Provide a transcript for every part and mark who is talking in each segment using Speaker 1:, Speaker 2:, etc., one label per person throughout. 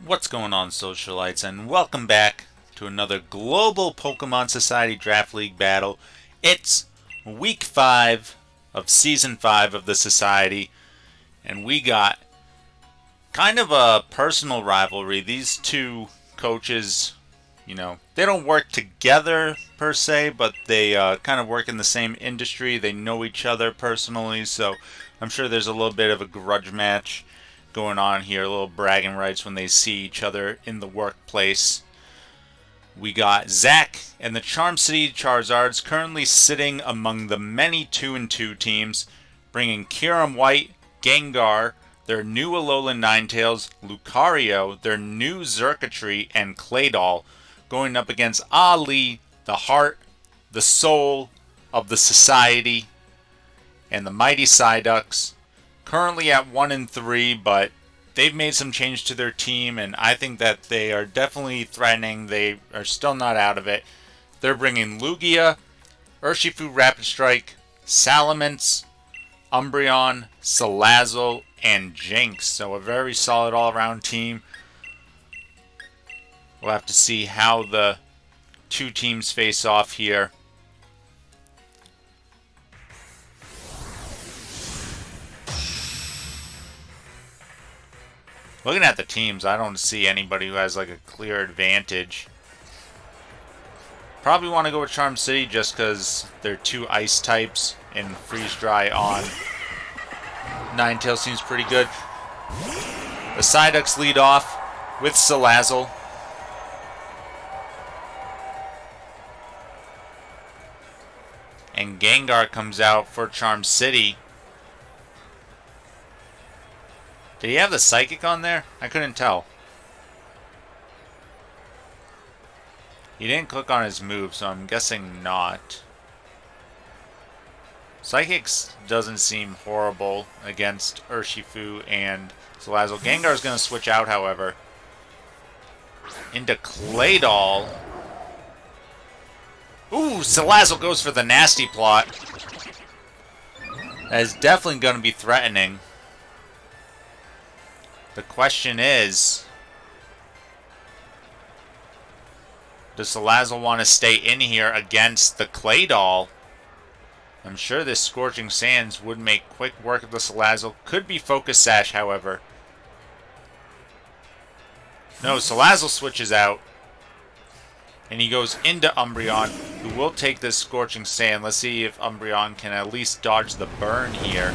Speaker 1: What's going on, Socialites, and welcome back to another Global Pokemon Society Draft League battle. It's Week 5 of Season 5 of the Society, and we got kind of a personal rivalry. These two coaches, they don't work together per se, but they kind of work in the same industry. They know each other personally, so I'm sure there's a little bit of a grudge match going on here, a little bragging rights when they see each other in the workplace. We got Zach and the Charm City Charizards currently sitting among the many 2-2 teams, bringing Kyurem White, Gengar, their new Alolan Ninetales, Lucario, their new Xurkitree, and Claydol, going up against Ali, the heart, the soul of the society, and the Mighty Psyducks. Currently at 1-3, but they've made some change to their team, and I think that they are definitely threatening. They are still not out of it. They're bringing Lugia, Urshifu Rapid Strike, Salamence, Umbreon, Salazzle, and Jynx. So a very solid all-around team. We'll have to see how the two teams face off here. Looking at the teams, I don't see anybody who has like a clear advantage. Probably want to go with Charm City just because they're two ice types and freeze dry on. Ninetales seems pretty good. The Psyducks lead off with Salazzle. And Gengar comes out for Charm City. Did he have the Psychic on there? I couldn't tell. He didn't click on his move, so I'm guessing not. Psychics doesn't seem horrible against Urshifu and Salazzle. Gengar's going to switch out, however, into Claydol. Ooh, Salazzle goes for the nasty plot. That is definitely going to be threatening. The question is, does Salazzle want to stay in here against the Claydol? I'm sure this Scorching Sands would make quick work of the Salazzle. Could be Focus Sash, however. No, Salazzle switches out. And he goes into Umbreon, who will take this Scorching Sand. Let's see if Umbreon can at least dodge the burn here.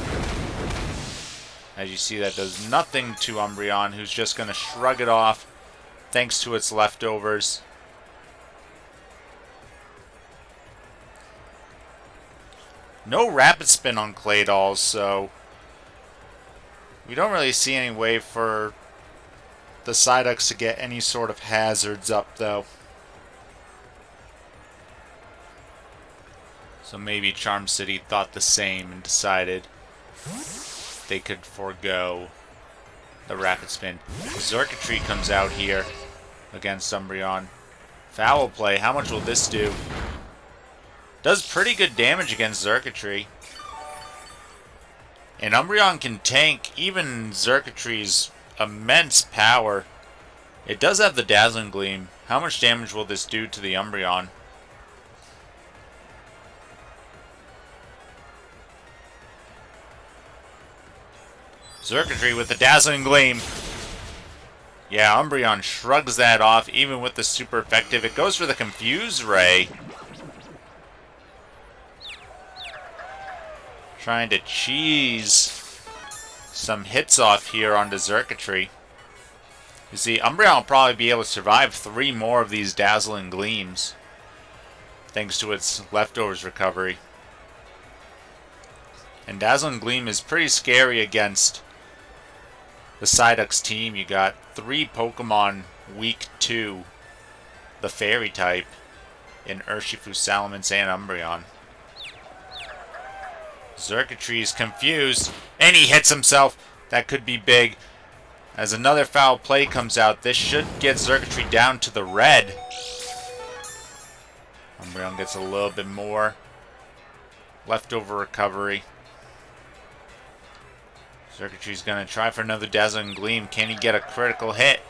Speaker 1: As you see, that does nothing to Umbreon, who's just going to shrug it off thanks to its leftovers. No Rapid Spin on Claydol, so we don't really see any way for the Psyducks to get any sort of hazards up, though. So maybe Charm City thought the same and decided they could forego the Rapid Spin. Xurkitree comes out here against Umbreon. Foul play. How much will this do? Does pretty good damage against Xurkitree. And Umbreon can tank even Xurkitree's immense power. It does have the Dazzling Gleam. How much damage will this do to the Umbreon? Xurkitree with the Dazzling Gleam. Yeah, Umbreon shrugs that off, even with the super effective. It goes for the Confuse Ray. Trying to cheese some hits off here onto Xurkitree. You see, Umbreon will probably be able to survive 3 more of these Dazzling Gleams, thanks to its leftovers recovery. And Dazzling Gleam is pretty scary against the Psyducks team. You got 3 Pokemon Week 2, the Fairy type, in Urshifu, Salamence, and Umbreon. Xurkitree is confused, and he hits himself. That could be big. As another foul play comes out, this should get Xurkitree down to the red. Umbreon gets a little bit more leftover recovery. Xurkitree's going to try for another Dazzling Gleam. Can he get a critical hit?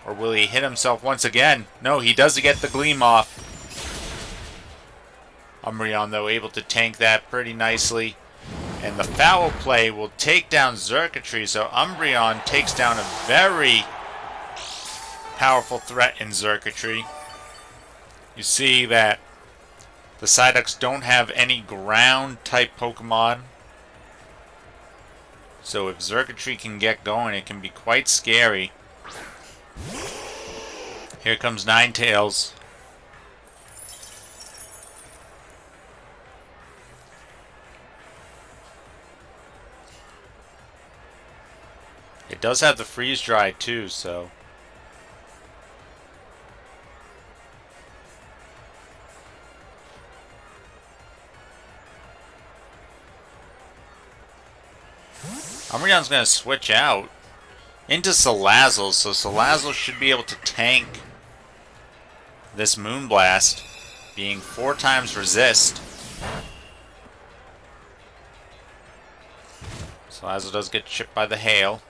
Speaker 1: Or will he hit himself once again? No, he does get the Gleam off. Umbreon, though, able to tank that pretty nicely. And the foul play will take down Xurkitree. So Umbreon takes down a very powerful threat in Xurkitree. You see that the Psyducks don't have any ground-type Pokemon. So if Xurkitree can get going, it can be quite scary. Here comes Ninetales. It does have the freeze dry too, so. Umbreon's going to switch out into Salazzle, so Salazzle should be able to tank this Moonblast, being 4 times resist. Salazzle does get chipped by the hail.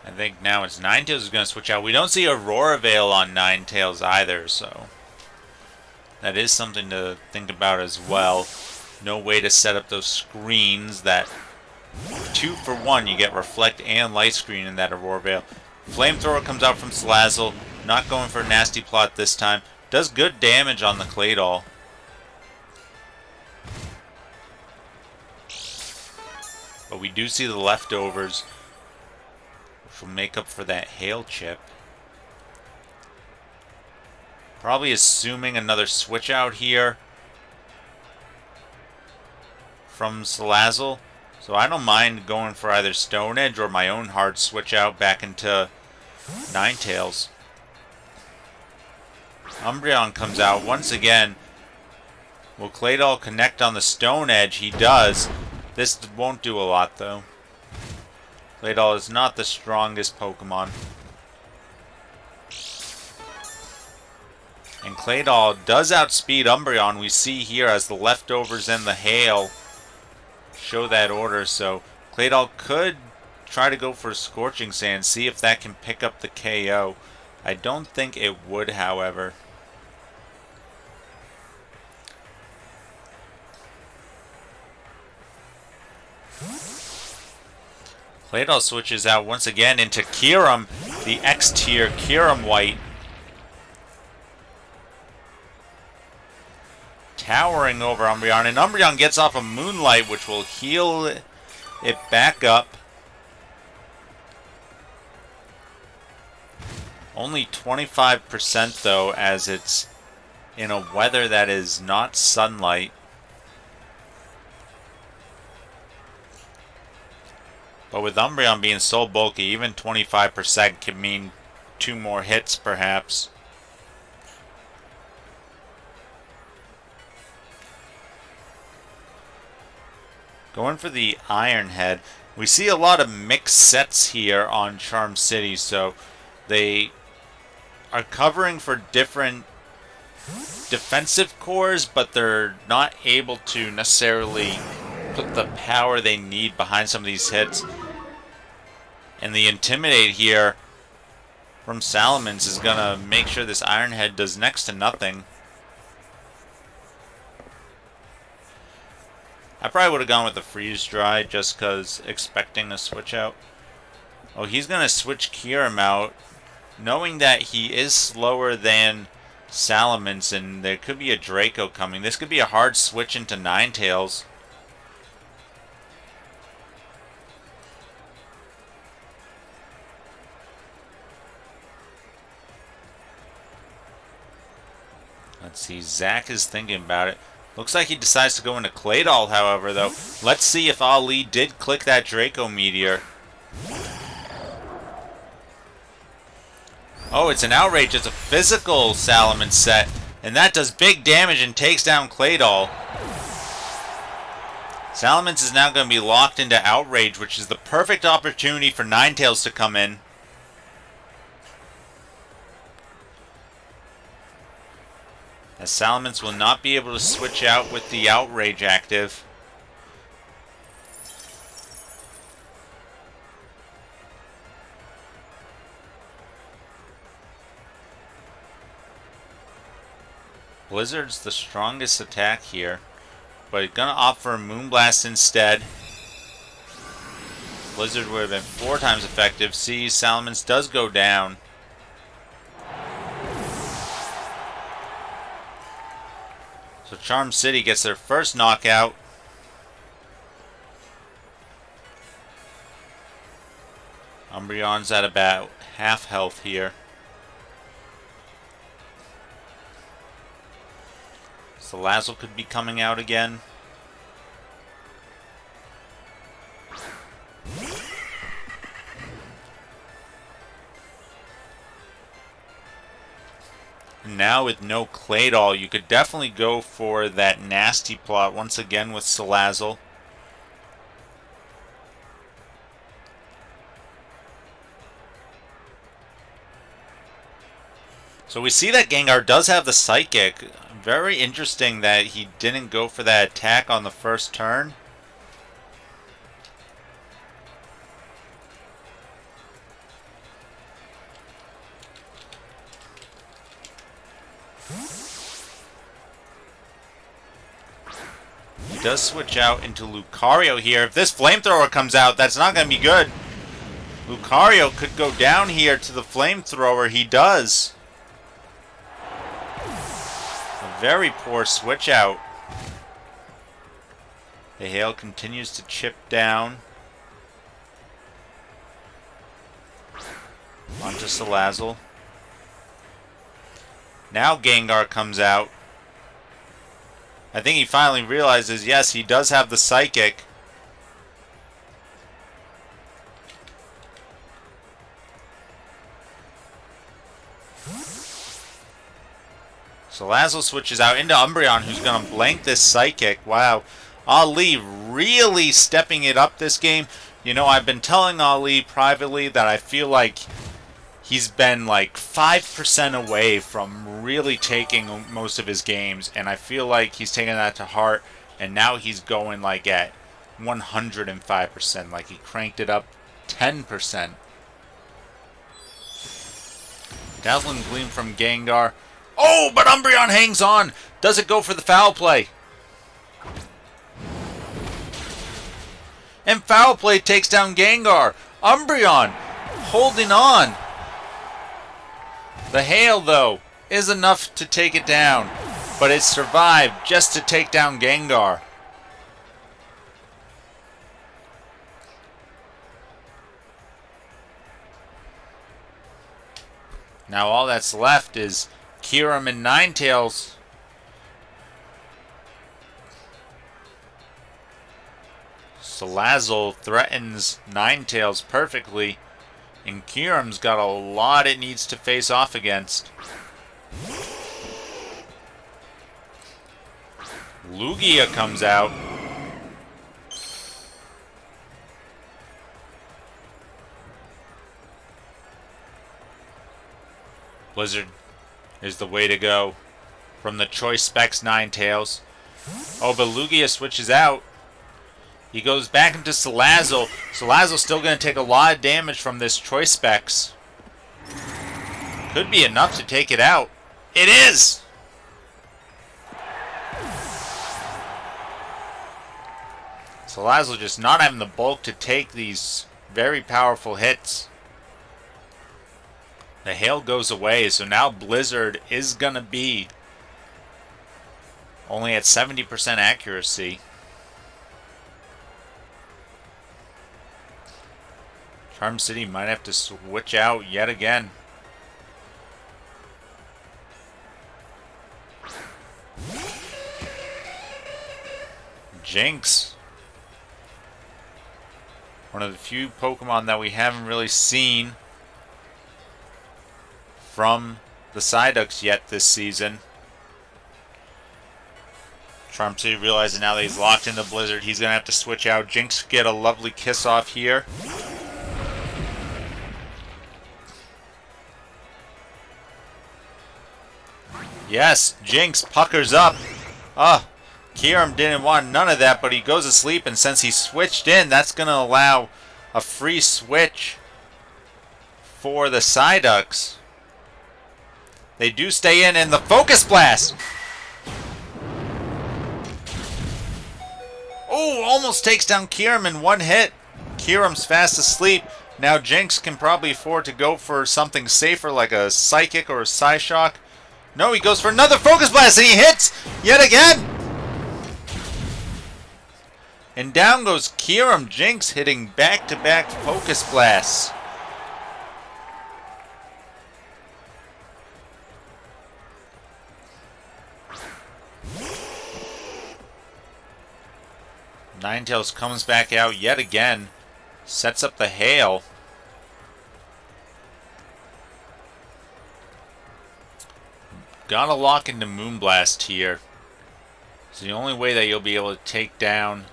Speaker 1: I think now it's Ninetales who's going to switch out. We don't see Aurora Veil on Ninetales either, so that is something to think about as well. No way to set up those screens that 2 for 1. You get Reflect and Light Screen in that Aurora Veil. Flamethrower comes out from Salazzle. Not going for a nasty plot this time. Does good damage on the Claydol. But we do see the leftovers, which will make up for that hail chip. Probably assuming another switch out here from Salazzle. So I don't mind going for either Stone Edge or my own hard switch out back into Ninetales. Umbreon comes out once again. Will Claydol connect on the Stone Edge? He does. This won't do a lot though. Claydol is not the strongest Pokemon. And Claydol does outspeed Umbreon. We see here as the leftovers and the hail show that order. So Claydol could try to go for Scorching Sand, see if that can pick up the KO. I don't think it would, however. Claydol switches out once again into Kyurem, the X-tier Kyurem White. Towering over Umbreon, and Umbreon gets off a Moonlight, which will heal it back up. Only 25% though, as it's in a weather that is not sunlight. But with Umbreon being so bulky, even 25% can mean 2 more hits perhaps. Going for the Iron Head. We see a lot of mixed sets here on Charm City, so they are covering for different defensive cores, but they're not able to necessarily put the power they need behind some of these hits. And the Intimidate here from Salamence is going to make sure this Iron Head does next to nothing. I probably would have gone with the Freeze Dry just because expecting a switch out. Oh, he's going to switch Kyurem out, knowing that he is slower than Salamence and there could be a Draco coming. This could be a hard switch into Ninetales. Let's see, Zach is thinking about it. Looks like he decides to go into Claydol, however, though. Let's see if Ali did click that Draco Meteor. Oh, it's an Outrage. It's a physical Salamence set. And that does big damage and takes down Claydol. Salamence is now going to be locked into Outrage, which is the perfect opportunity for Ninetales to come in. As Salamence will not be able to switch out with the Outrage active. Blizzard's the strongest attack here, but gonna opt for a Moonblast instead. Blizzard would have been 4 times effective. See, Salamence does go down. So Charm City gets their first knockout. Umbreon's at about half health here. Salazzle could be coming out again. Now with no Claydol, you could definitely go for that nasty plot once again with Salazzle. So we see that Gengar does have the Psychic. Very interesting that he didn't go for that attack on the first turn. He does switch out into Lucario here. If this Flamethrower comes out, that's not going to be good. Lucario could go down here to the Flamethrower. He does. A very poor switch out. The hail continues to chip down. Onto Salazzle. Now Gengar comes out. I think he finally realizes, yes, he does have the Psychic. Salazzle switches out into Umbreon, who's going to blank this Psychic. Wow. Ali really stepping it up this game. You know, I've been telling Ali privately that I feel like he's been like 5% away from really taking most of his games, and I feel like he's taking that to heart, and now he's going like at 105%, like he cranked it up 10%. Dazzling Gleam from Gengar. Oh, but Umbreon hangs on! Does it go for the foul play? And foul play takes down Gengar. Umbreon holding on. The hail, though, is enough to take it down, but it survived just to take down Gengar. Now all that's left is Kyurem and Ninetales. Salazzle threatens Ninetales perfectly. And Kyurem's got a lot it needs to face off against. Lugia comes out. Blizzard is the way to go from the Choice Specs Ninetales. Oh, but Lugia switches out. He goes back into Salazzle. Salazzle's still going to take a lot of damage from this Choice Specs. Could be enough to take it out. It is! Salazzle just not having the bulk to take these very powerful hits. The hail goes away, so now Blizzard is going to be only at 70% accuracy. Charm City might have to switch out yet again. Jynx. One of the few Pokemon that we haven't really seen from the Psyducks yet this season. Charm City realizing now that he's locked into Blizzard, he's going to have to switch out. Jynx get a lovely kiss off here. Yes, Jynx puckers up. Kyurem didn't want none of that, but he goes to sleep, and since he switched in, that's going to allow a free switch for the Psyducks. They do stay in, and the Focus Blast! Oh, almost takes down Kyurem in one hit. Kyurem's fast asleep. Now Jynx can probably afford to go for something safer like a Psychic or a Psyshock. No, he goes for another Focus Blast and he hits yet again. And down goes Kyurem. Jynx hitting back-to-back Focus Blasts. Ninetales comes back out yet again. Sets up the hail. Gotta lock into Moonblast here. It's the only way that you'll be able to take down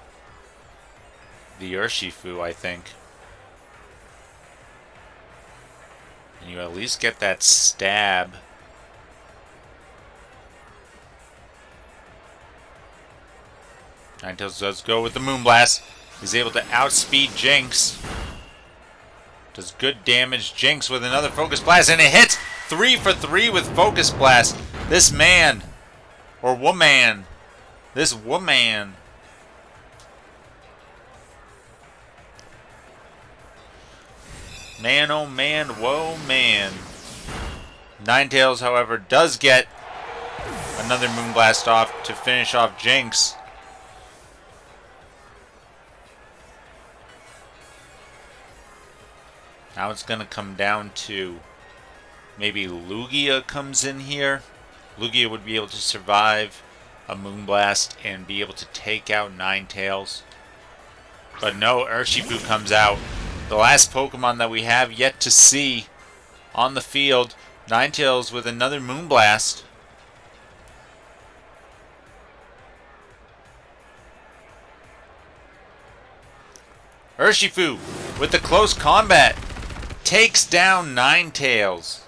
Speaker 1: the Urshifu, I think. And you at least get that stab. Ninetales does go with the Moonblast. He's able to outspeed Jynx. Does good damage. Jynx with another Focus Blast, and it hits! 3 for 3 with Focus Blast. This man, or woman, this woman. Man, oh man, whoa man. Ninetales, however, does get another Moonblast off to finish off Jynx. Now it's going to come down to maybe Lugia comes in here. Lugia would be able to survive a Moonblast and be able to take out Ninetales. But no, Urshifu comes out. The last Pokemon that we have yet to see on the field. Ninetales with another Moonblast. Urshifu with the close combat takes down Ninetales.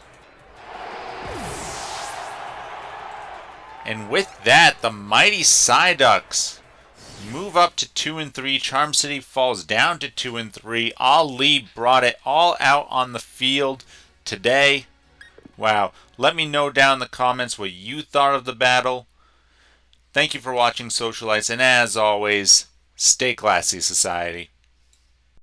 Speaker 1: And with that, the Mighty Psyducks move up to 2 and 3. Charm City falls down to 2 and 3. Ali brought it all out on the field today. Wow. Let me know down in the comments what you thought of the battle. Thank you for watching, Socialites, and as always, stay classy, Society.